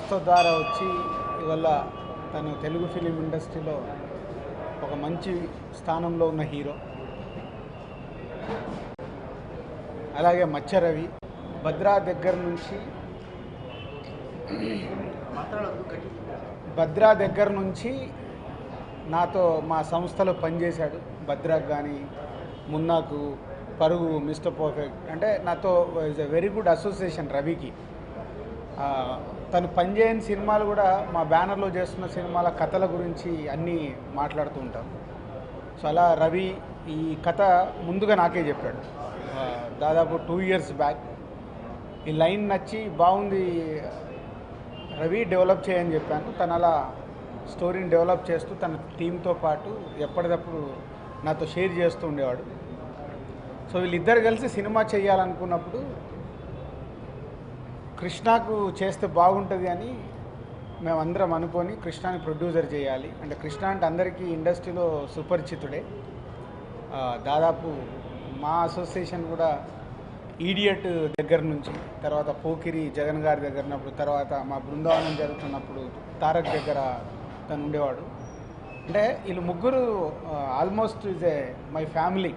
సంస్థ ద్వారా వచ్చి ఇవాళ తను తెలుగు ఫిలిం ఇండస్ట్రీలో ఒక మంచి స్థానంలో ఉన్న హీరో. అలాగే మచ్చరవి భద్రా దగ్గర నుంచి నాతో మా సంస్థలో పనిచేశాడు. భద్రాకు కానీ మున్నాకు, పరుగు, మిస్టర్ పర్ఫెక్ట్ అంటే నాతో is a very good association రవికి. తను పనిచేయని సినిమాలు కూడా మా బ్యానర్లో చేస్తున్న సినిమాల కథల గురించి అన్నీ మాట్లాడుతూ ఉంటాం. సో అలా రవి ఈ కథ ముందుగా నాకే చెప్పాడు దాదాపు 2 years బ్యాక్. ఈ లైన్ నచ్చి బాగుంది రవి, డెవలప్ చేయని చెప్పాను. తను అలా స్టోరీని డెవలప్ చేస్తూ తన టీంతో పాటు ఎప్పటికప్పుడు నాతో షేర్ చేస్తూ ఉండేవాడు. సో వీళ్ళిద్దరు కలిసి సినిమా చేయాలనుకున్నప్పుడు కృష్ణకు చేస్తే బాగుంటుంది అని మేమందరం అనుకొని కృష్ణని ప్రొడ్యూసర్ చేయాలి. అంటే కృష్ణ అంటే అందరికీ ఇండస్ట్రీలో సుపరిచితుడే. దాదాపు మా అసోసియేషన్ కూడా ఈడియట్ దగ్గర నుంచి, తర్వాత పోకిరి జగన్ గారి దగ్గర ఉన్నప్పుడు, తర్వాత మా బృందావనం జరుగుతున్నప్పుడు తారక్ దగ్గర తను ఉండేవాడు. అంటే వీళ్ళు ముగ్గురు almost is a my family.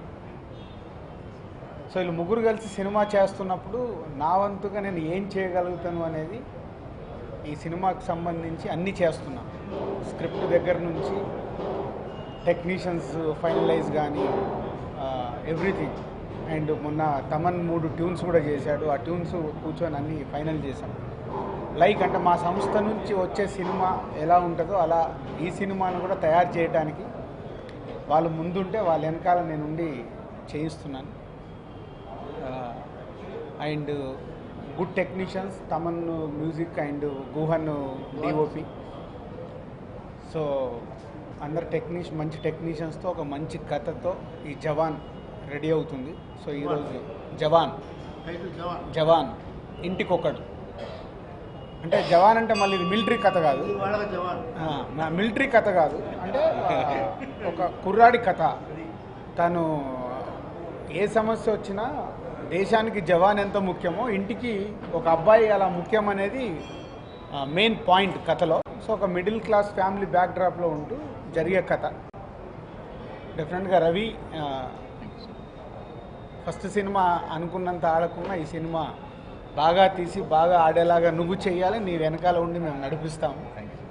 So వీళ్ళు ముగ్గురు కలిసి సినిమా చేస్తున్నప్పుడు నా వంతుగా నేను ఏం చేయగలుగుతాను అనేది ఈ సినిమాకి సంబంధించి అన్నీ చేస్తున్నాను. స్క్రిప్ట్ దగ్గర నుంచి టెక్నీషియన్స్ ఫైనలైజ్ కానీ ఎవ్రీథింగ్. అండ్ మొన్న తమన్ 3 ట్యూన్స్ కూడా చేశాడు. ఆ ట్యూన్స్ కూర్చొని అన్నీ ఫైనల్ చేశాం. లైక్ అంటే మా సంస్థ నుంచి వచ్చే సినిమా ఎలా ఉంటుందో అలా ఈ సినిమాను కూడా తయారు చేయడానికి వాళ్ళు ముందుంటే వాళ్ళ వెనకాల నేను ఉండి చేయిస్తున్నాను. And good technicians, Thaman music and Guhan DOP. So అందరు మంచి టెక్నీషియన్స్తో ఒక మంచి కథతో ఈ జవాన్ రెడీ అవుతుంది. సో ఈరోజు జవాన్ ఇంటికొకడు అంటే జవాన్ అంటే మళ్ళీ ఇది మిలిటరీ కథ కాదు, మిలిటరీ కథ కాదు. అంటే ఒక కుర్రాడి కథ. తను ఏ సమస్య వచ్చినా దేశానికి జవాన్ ఎంత ముఖ్యమో ఇంటికి ఒక అబ్బాయి అలా ముఖ్యం అనేది మెయిన్ పాయింట్ కథలో. సో ఒక మిడిల్ క్లాస్ ఫ్యామిలీ బ్యాక్డ్రాప్లో ఉంటూ జరిగే కథ. డెఫినెట్గా రవి ఫస్ట్ సినిమా అనుకున్నంత ఆడకుండా ఈ సినిమా బాగా తీసి బాగా ఆడేలాగా నువ్వు చేయాలి, నీ వెనకాల ఉండి మేము నడిపిస్తాము.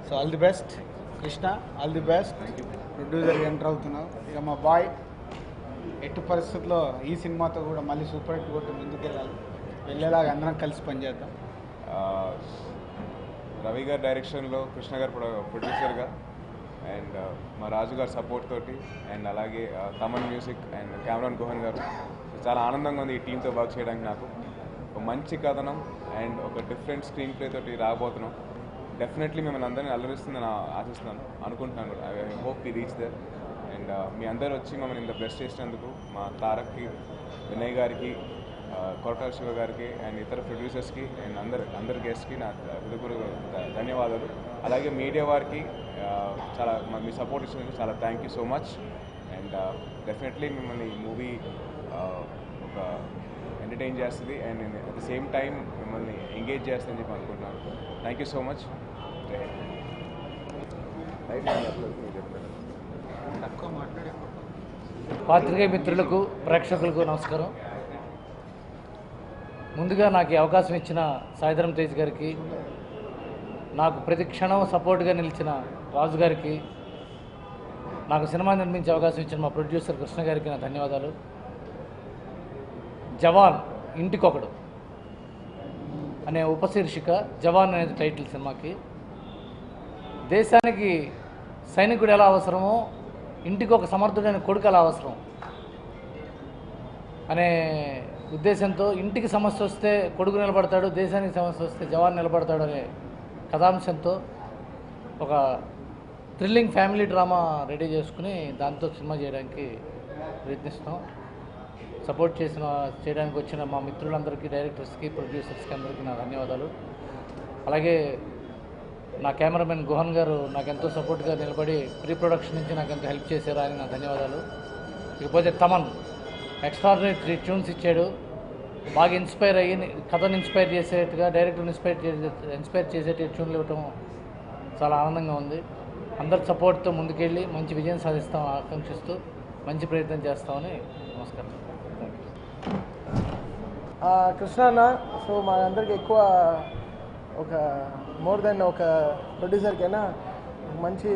So all the best Krishna, all the best. ప్రొడ్యూసర్గా ఎంటర్ అవుతున్నావు. ఇక మా బాయ్ ఎట్టి పరిస్థితుల్లో ఈ సినిమాతో కూడా మళ్ళీ సూపర్ హిట్ కొట్టి ముందుకెళ్ళాలి, వెళ్ళేలాగా అందరం కలిసి పనిచేద్దాం. రవి గారి డైరెక్షన్లో, కృష్ణ గారు ప్రొడ్యూసర్గా, అండ్ మా రాజు గారి సపోర్ట్ తోటి, అండ్ అలాగే Thaman music and Cameron Guhan గారు. చాలా ఆనందంగా ఉంది ఈ టీంతో వర్క్ చేయడానికి. నాకు ఒక మంచి కథనం అండ్ ఒక డిఫరెంట్ స్క్రీన్ ప్లే తోటి రాబోతున్నాం. డెఫినెట్లీ మిమ్మల్ని అందరినీ అల్లరిస్తుందని అనుకుంటున్నాను. I hope we reach there. And మీ అందరూ వచ్చి మమ్మల్ని ఇంత బ్లెస్ చేసినందుకు మా తారక్కి, వినయ్ గారికి, కొరటాల శివ గారికి అండ్ ఇతర ప్రొడ్యూసర్స్కి అండ్ అందరి గెస్ట్కి నా హృదయపూర్వక ధన్యవాదాలు. అలాగే మీడియా వారికి చాలా మీ సపోర్ట్ ఇచ్చినందుకు చాలా thank you so much. And definitely మిమ్మల్ని ఈ మూవీ ఒక ఎంటర్టైన్ చేస్తుంది and at the same time మిమ్మల్ని ఎంగేజ్ చేస్తుందని చెప్పి అనుకుంటున్నాను. Thank you so much. పాత్రికేయ మిత్రులకు, ప్రేక్షకులకు నమస్కారం. ముందుగా నాకు ఈ అవకాశం ఇచ్చిన సాయిధరం తేజ్ గారికి, నాకు ప్రతి క్షణం సపోర్ట్గా నిలిచిన రాజు గారికి, నాకు సినిమా నిర్మించే అవకాశం ఇచ్చిన మా ప్రొడ్యూసర్ కృష్ణ గారికి నా ధన్యవాదాలు. జవాన్ ఇంటికొకడు అనే ఉపశీర్షిక, జవాన్ అనేది టైటిల్ సినిమాకి. దేశానికి సైనికుడు ఎలా అవసరమో ఇంటికి ఒక సమర్థుడైన కొడుకు ఎలా అవసరం అనే ఉద్దేశంతో, ఇంటికి సమస్య వస్తే కొడుకు నిలబడతాడు, దేశానికి సమస్య వస్తే జవాన్ నిలబడతాడు అనే కథాంశంతో ఒక థ్రిల్లింగ్ ఫ్యామిలీ డ్రామా రెడీ చేసుకుని దాంతో సినిమా చేయడానికి ప్రయత్నిస్తాం. సపోర్ట్ చేయడానికి వచ్చిన మా మిత్రులందరికీ, డైరెక్టర్స్కి, ప్రొడ్యూసర్స్కి అందరికీ నా ధన్యవాదాలు. అలాగే నా కెమెరామెన్ గుహన్ గారు నాకు ఎంతో సపోర్ట్గా నిలబడి ప్రీ ప్రొడక్షన్ నుంచి నాకు ఎంతో హెల్ప్ చేశారు, ఆయన నా ధన్యవాదాలు. ఇకపోతే తమన్ ఎక్స్ట్రాడినరీ 3 ట్యూన్స్ ఇచ్చాడు. బాగా ఇన్స్పైర్ అయ్యి కథను ఇన్స్పైర్ చేసేట్టుగా డైరెక్టర్ని ఇన్స్పైర్ చేసేట ట్యూన్లు ఇవ్వటం చాలా ఆనందంగా ఉంది. అందరి సపోర్ట్తో ముందుకెళ్ళి మంచి విజయం సాధిస్తాం ఆకాంక్షిస్తూ మంచి ప్రయత్నం చేస్తామని నమస్కారం. కృష్ణ సో మా అందరికి ఎక్కువ ఒక మోర్ దెన్ ఒక ప్రొడ్యూసర్కైనా మంచి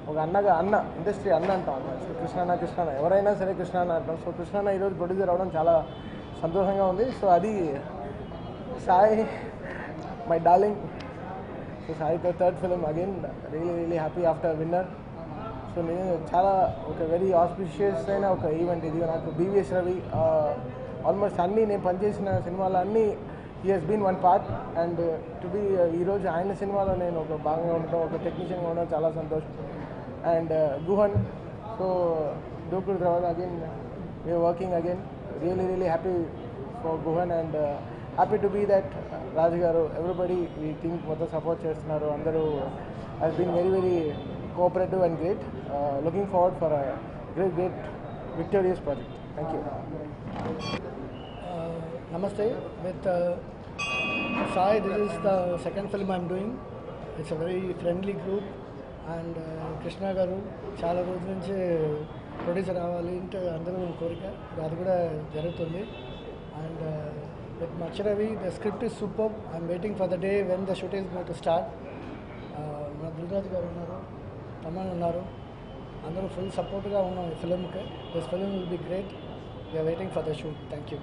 ఒక అన్న ఇండస్ట్రీ అన్న అంటాం. కృష్ణ ఎవరైనా సరే కృష్ణ అంటాం. సో కృష్ణ ఈరోజు ప్రొడ్యూసర్ అవ్వడం చాలా సంతోషంగా ఉంది. సో అది సాయి మై డార్లింగ్. సో సాయితో third film again really happy after Winner. So నేను చాలా ఒక వెరీ ఆస్పిషియస్ అయిన ఒక ఈవెంట్ ఇది. నాకు బీవీఎస్ రవి ఆల్మోస్ట్ అన్నీ నేను పనిచేసిన సినిమాలు అన్నీ he has been one part. And to be ఈరోజు ఆయన సినిమాలో నేను ఒక భాగంగా ఉండటం, ఒక టెక్నీషియన్గా ఉండడం చాలా సంతోషం. అండ్ గుహన్, సో దూకుడు తర్వాత again we're working again. Really happy for Guhan and happy to be that Raju garu everybody ఈ టీమ్ మొత్తం సపోర్ట్ చేస్తున్నారు. అందరూ has been very cooperative and great. Looking forward for great victorious project. Thank you. Namaste. With Sai, this is the second film I'm doing. It's a very friendly group. And Krishna garu చాలా రోజుల నుంచి producer అవ్వాలి అంటే అందరూ కోరిక, అది కూడా జరుగుతుంది. అండ్ విత్ మచ్చరవి the script is super. I'm waiting for the day when the shoot is going to start. మన దిల్రాజు గారు ఉన్నారు, తమన్ ఉన్నారు, అందరూ ఫుల్ సపోర్ట్గా ఉన్నాం ఈ ఫిలింకి. This film will be great. We're waiting for the shoot. Thank you.